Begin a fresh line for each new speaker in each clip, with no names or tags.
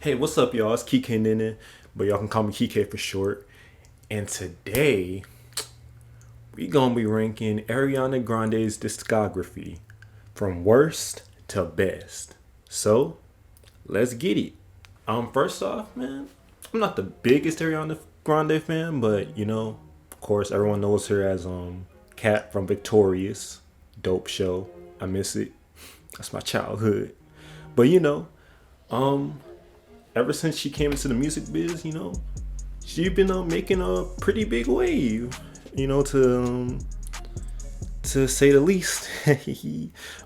Hey, what's up, y'all? It's Kike Nene, but y'all can call me Kike for short. And today, we gonna be ranking Ariana Grande's discography from worst to best. So, let's get it. First off, man, I'm not the biggest Ariana Grande fan, but of course, everyone knows her as Kat from Victorious. Dope show. I miss it. That's my childhood. But um, ever since she came into the music biz, she's been making a pretty big wave, to say the least.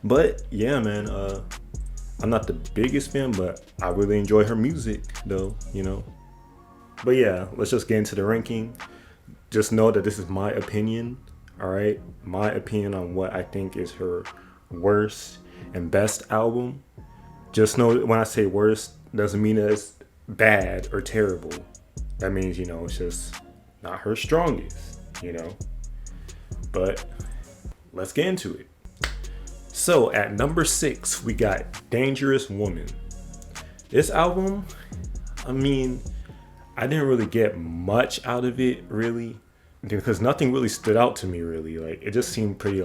But yeah, man, I'm not the biggest fan, but I really enjoy her music, though. But yeah, let's just get into the ranking. Just know that this is my opinion, all right? My opinion on what I think is her worst and best album. Just know when I say worst, doesn't mean that it's bad or terrible. That means, it's just not her strongest. But let's get into it. So at number 6, we got Dangerous Woman. This album, I didn't really get much out of it, really, because nothing really stood out to me, really. Like, it just seemed pretty,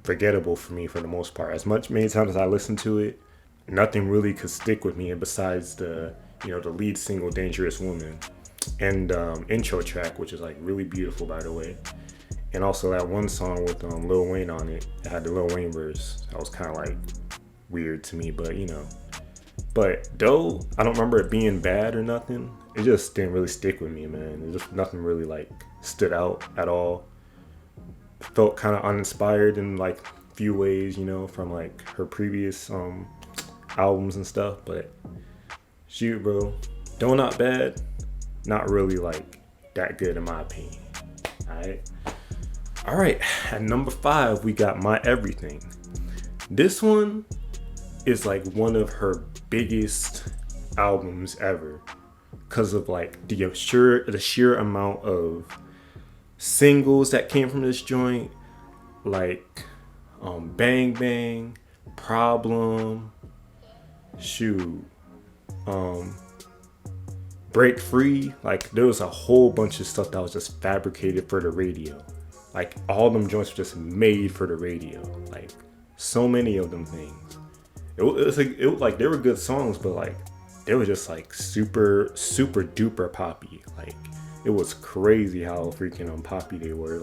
forgettable for me for the most part. Many times as I listened to it, nothing really could stick with me, and besides the lead single Dangerous Woman and intro track, which is really beautiful, by the way, and also that one song with Lil Wayne on it. It had the Lil Wayne verse. That was kind of weird to me, but though I don't remember it being bad or nothing, it just didn't really stick with me, man. It just nothing really stood out at all. Felt kind of uninspired in few ways, from her previous albums and stuff. But shoot, bro, though not bad, not really that good in my opinion. All right. At number 5, we got My Everything. This one is one of her biggest albums ever, because of the sheer amount of singles that came from this joint, Bang Bang, Problem, shoot, Break Free. There was a whole bunch of stuff that was just fabricated for the radio. All them joints were just made for the radio. So many of them things. It was they were good songs, but they were just super duper poppy. It was crazy how freaking poppy they were.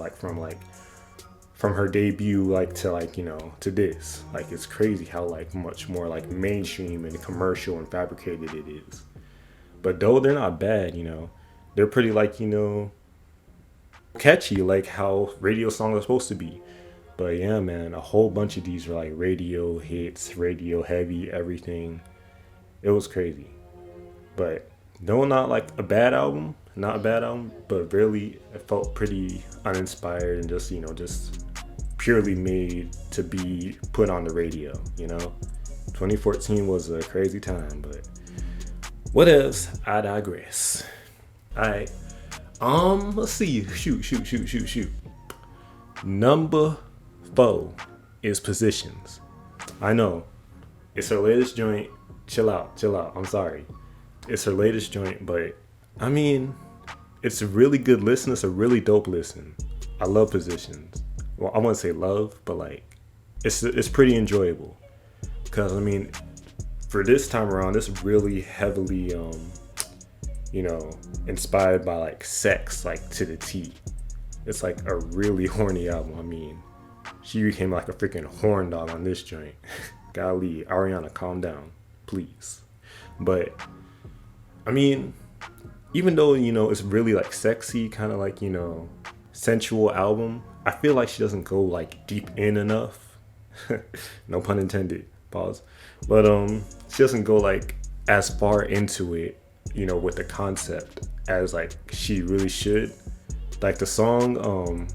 From her debut to this. It's crazy how much more mainstream and commercial and fabricated it is. But though they're not bad, they're pretty catchy, how radio songs are supposed to be. But yeah, man, a whole bunch of these are radio hits, radio heavy, everything. It was crazy. But though not a bad album, but really it felt pretty uninspired and just purely made to be put on the radio. 2014 was a crazy time, but what else? I digress. Alright. Let's see. Shoot. Number 4 is Positions. I know. It's her latest joint. Chill out. I'm sorry. It's her latest joint, but it's a really good listen. It's a really dope listen. I love Positions. Well, I wouldn't say love, but it's pretty enjoyable. Because for this time around, it's really heavily inspired by sex, to the T. It's a really horny album. She became a freaking horn dog on this joint. Golly, Ariana, calm down, please. But even though it's really sexy, kind of sensual album, I feel she doesn't go deep in enough. No pun intended. Pause. But she doesn't go as far into it, with the concept as she really should. The song, what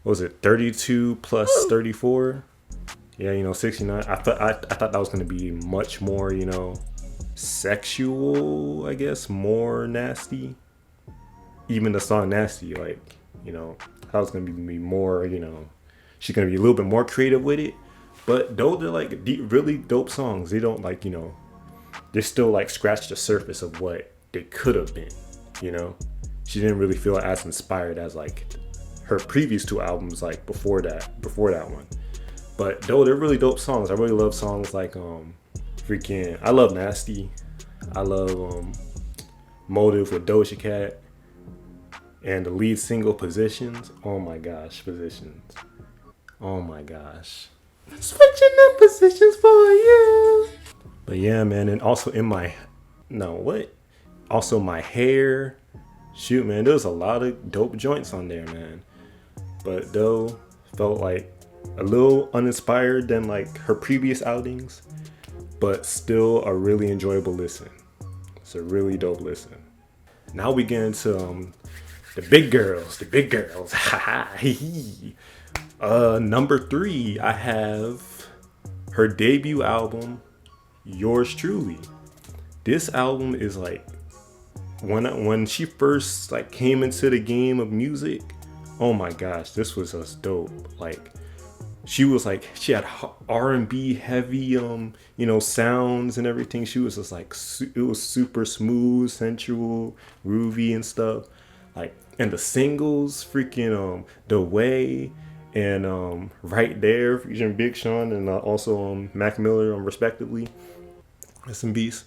was it, 32 plus 34? Yeah, 69. I thought that was gonna be much more, sexual, I guess, more nasty. Even the song Nasty, I was gonna be more, she's gonna be a little bit more creative with it. But though they're really dope songs, they don't they still like scratched the surface of what they could have been, you know. She didn't really feel as inspired as like her previous two albums, like before that one. But though they're really dope songs. I really love songs like I love Nasty. I love Motive with Doja Cat. And the lead single, Positions. Oh my gosh, Positions. Oh my gosh. Switching up positions for you. But yeah, man, and also also my hair. Shoot, man, there's a lot of dope joints on there, man. But though, felt like a little uninspired than like her previous outings, but still a really enjoyable listen. It's a really dope listen. Now we get into the big girls. Number 3, I have her debut album, Yours Truly. This album is like when she first like came into the game of music. Oh my gosh, this was just dope. Like she had R&B heavy sounds and everything. She was just like it was super smooth, sensual, groovy and stuff. Like, and the singles, freaking The Way and Right There featuring Big Sean and also Mac Miller respectively. That's some beats.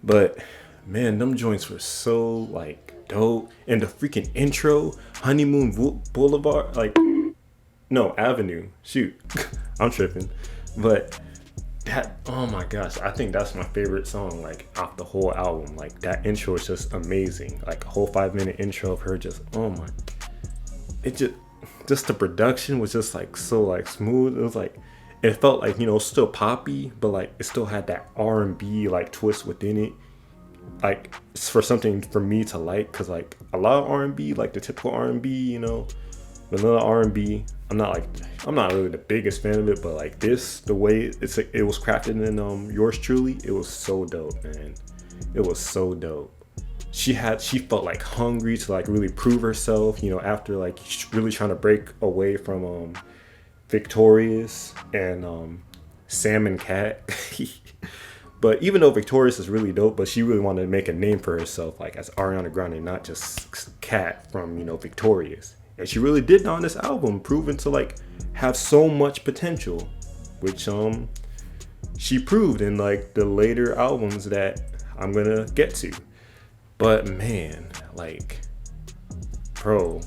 But man, them joints were so like dope. And the freaking intro, Honeymoon Boulevard, like no, Avenue. Shoot. I'm tripping. But that, oh my gosh, I think that's my favorite song, like off the whole album. Like that intro is just amazing. Like a whole 5-minute intro of her just, oh my, it just the production was just like so like smooth. It was like, it felt like, still poppy, but like it still had that R&B like twist within it. Like it's for something for me to like, cause like a lot of R&B, like the typical R&B, vanilla R&B, I'm not really the biggest fan of it, but like this, the way it was crafted in Yours Truly, it was so dope, man. It was so dope. She felt like hungry to like really prove herself, after like really trying to break away from Victorious and Sam and Cat. But even though Victorious is really dope, but she really wanted to make a name for herself, like as Ariana Grande, not just Cat from Victorious. And she really did on this album, proving to like have so much potential, which she proved in like the later albums that I'm gonna get to. But man, like, bro,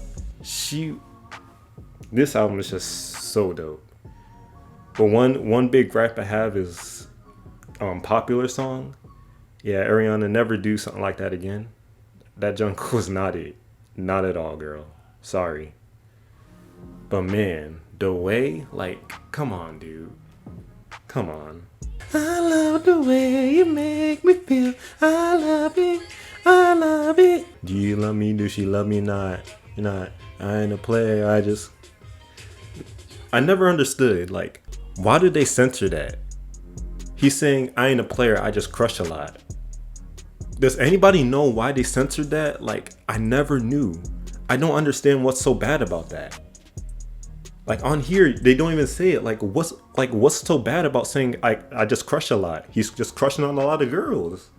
this album is just so dope. But one big gripe I have is Popular Song. Yeah, Ariana, never do something like that again. That junk was not it. Not at all, girl. Sorry. But man, The Way, like, come on, dude. Come on. I love the way you make me feel. I love it. I love it. Do you love me? Do she love me? Not. You're not. I ain't a player. I never understood, like, why did they censor that? He's saying, I ain't a player. I just crush a lot. Does anybody know why they censored that? Like, I never knew. I don't understand what's so bad about that. Like on here, they don't even say it. Like what's so bad about saying I just crush a lot? He's just crushing on a lot of girls.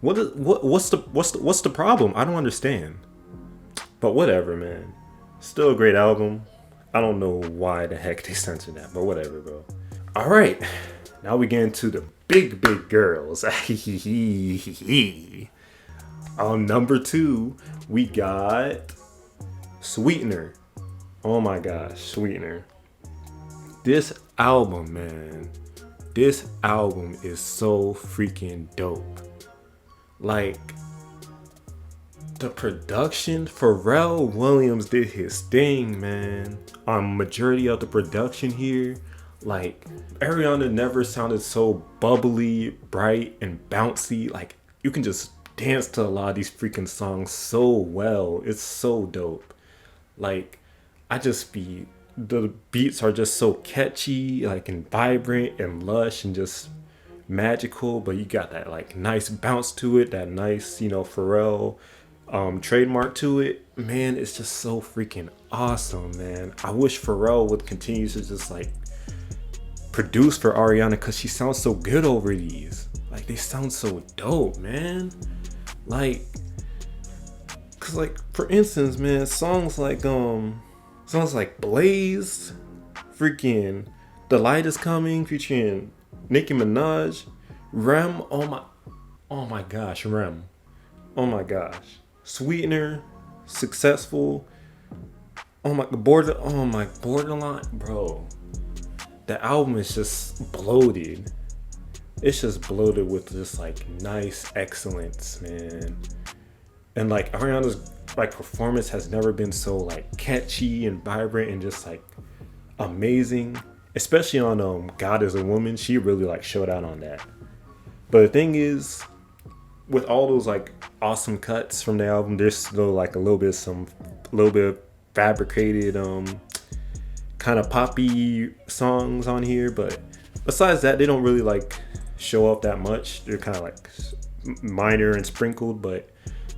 What's the problem? I don't understand. But whatever, man. Still a great album. I don't know why the heck they censored that, but whatever, bro. All right, now we get into the big girls. On number 2, we got Sweetener. Oh my gosh, Sweetener. This album, man. This album is so freaking dope. Like, the production, Pharrell Williams did his thing, man. On majority of the production here, like, Ariana never sounded so bubbly, bright, and bouncy. Like, you can just dance to a lot of these freaking songs so well. It's so dope. Like, the beats are just so catchy, like, and vibrant and lush and just magical, but you got that like nice bounce to it, that nice, Pharrell trademark to it. Man, it's just so freaking awesome, man. I wish Pharrell would continue to just like produce for Ariana, because she sounds so good over these. Like they sound so dope, man. Like, cause like for instance, man, songs like Blaze, freaking The Light Is Coming featuring Nicki Minaj, Rem, oh my gosh, Rem. Oh my gosh. Sweetener, Successful. Borderline, bro. The album is just bloated. It's just bloated with just like nice excellence, man. And like Ariana's like performance has never been so like catchy and vibrant and just like amazing. Especially on God Is a Woman, she really like showed out on that. But the thing is, with all those like awesome cuts from the album, there's still like a little bit fabricated kind of poppy songs on here. But besides that, they don't really like show up that much. They're kind of like minor and sprinkled. But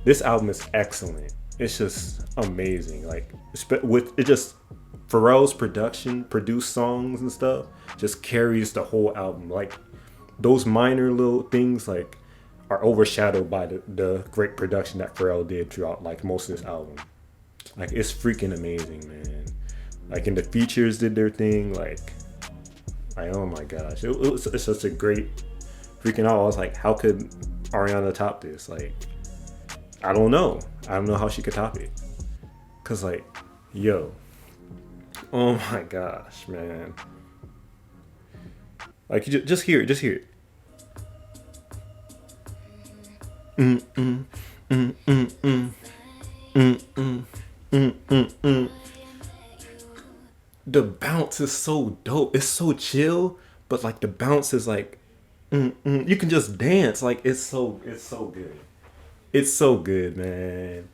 this album is excellent. It's just amazing. Like with it, just Pharrell's produced songs and stuff just carries the whole album. Like those minor little things like are overshadowed by the great production that Pharrell did throughout like most of this album. Like it's freaking amazing, man. Like and the features did their thing. Like oh my gosh, it's such a great freaking album. I was like, how could Ariana top this? Like I don't know how she could top it. Cause like, yo, oh my gosh, man. Like you just hear it. The bounce is so dope. It's so chill, but like the bounce is like, you can just dance. Like it's so good. It's so good, man.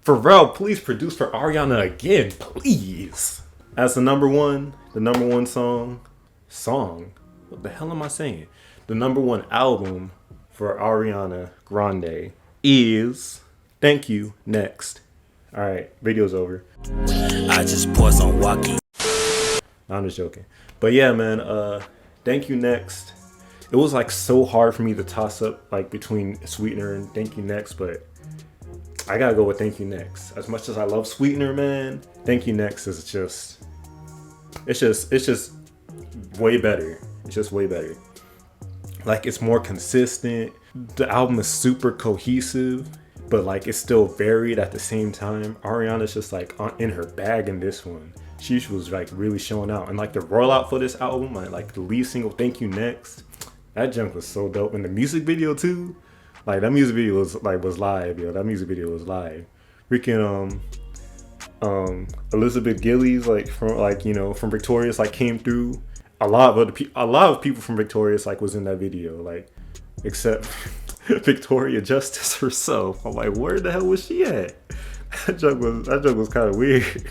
Pharrell, please produce for Ariana again, please. As the number one song. What the hell am I saying? The number one album for Ariana Grande is Thank You Next. All right, video's over. I just pause on walking. No, I'm just joking. But yeah, man, Thank You Next. It was like so hard for me to toss up like between Sweetener and Thank You Next, but I gotta go with Thank You Next. As much as I love Sweetener, man, Thank You Next is just way better. It's just way better. Like it's more consistent. The album is super cohesive, but like it's still varied at the same time. Ariana's just like in her bag in this one. She was like really showing out, and like the rollout for this album, like the lead single "Thank You Next," that junk was so dope. And the music video too, like that music video was live, yo. That music video was live. Freaking Elizabeth Gillies, like from Victorious, like came through. A lot of people from Victorious like was in that video, like except Victoria Justice herself. I'm like, where the hell was she at? That joke was kind of weird.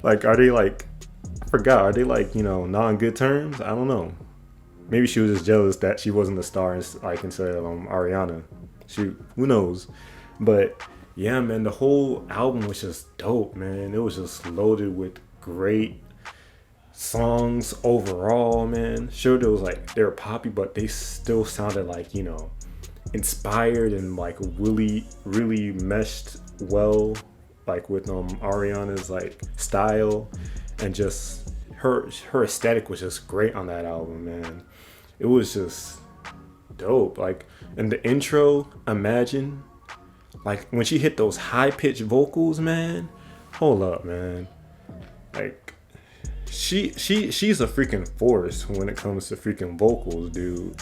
Like, are they like, I forgot, are they like, not on good terms? I don't know. Maybe she was just jealous that she wasn't the star like instead of Ariana. Shoot, who knows? But yeah, man, the whole album was just dope, man. It was just loaded with great songs overall, man. Sure, there was like they were poppy, but they still sounded like inspired and like really meshed well, like with Ariana's like style, and just her aesthetic was just great on that album, man. It was just dope. Like in the intro, Imagine, like when she hit those high pitched vocals, man. Hold up, man. Like she's a freaking force when it comes to freaking vocals, dude.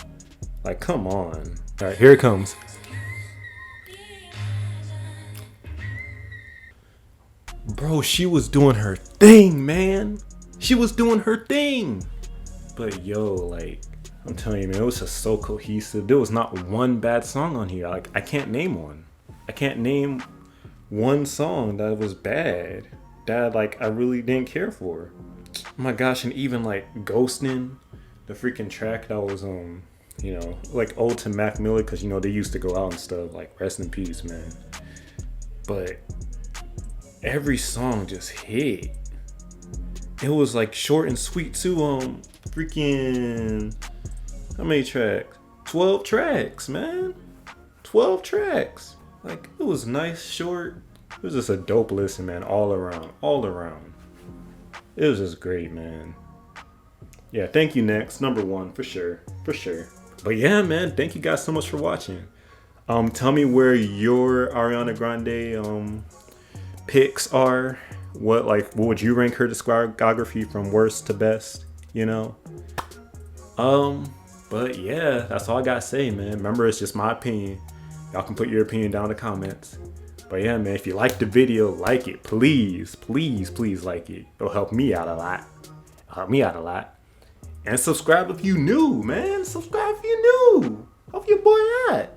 Like, come on. All right, here it comes. Bro, she was doing her thing, man. She was doing her thing. But yo, like, I'm telling you, man, it was just so cohesive. There was not one bad song on here. Like, I can't name one. I can't name one song that was bad, that like I really didn't care for. Oh my gosh, and even like Ghostin', the freaking track that was like ode to Mac Miller, because they used to go out and stuff, like rest in peace, man. But every song just hit. It was like short and sweet too. Freaking, how many tracks? 12 tracks, man. 12 tracks. Like, it was nice, short. It was just a dope listen, man, all around, all around. It was just great, man. Yeah, thank you, Next. Number one, for sure, for sure. But yeah, man, thank you guys so much for watching. Tell me where your Ariana Grande picks are. What would you rank her discography from worst to best? You know. But yeah, that's all I gotta say, man. Remember, it's just my opinion. Y'all can put your opinion down in the comments. But yeah, man, if you like the video, like it, please, please, please like it. It'll help me out a lot. Help me out a lot. And subscribe if you new, man. Subscribe if you new. Help your boy out.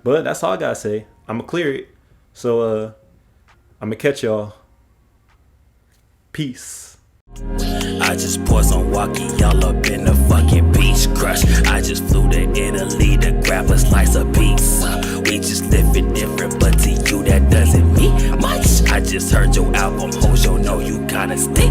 But that's all I gotta say. I'ma clear it. So I'ma catch y'all. Peace.
I just poured some walkie y'all up in the fucking beach crush. I just flew to Italy to grab a slice of pizza. We just living different, but to you that doesn't mean much. I just heard your album, hoes, you know you gotta stay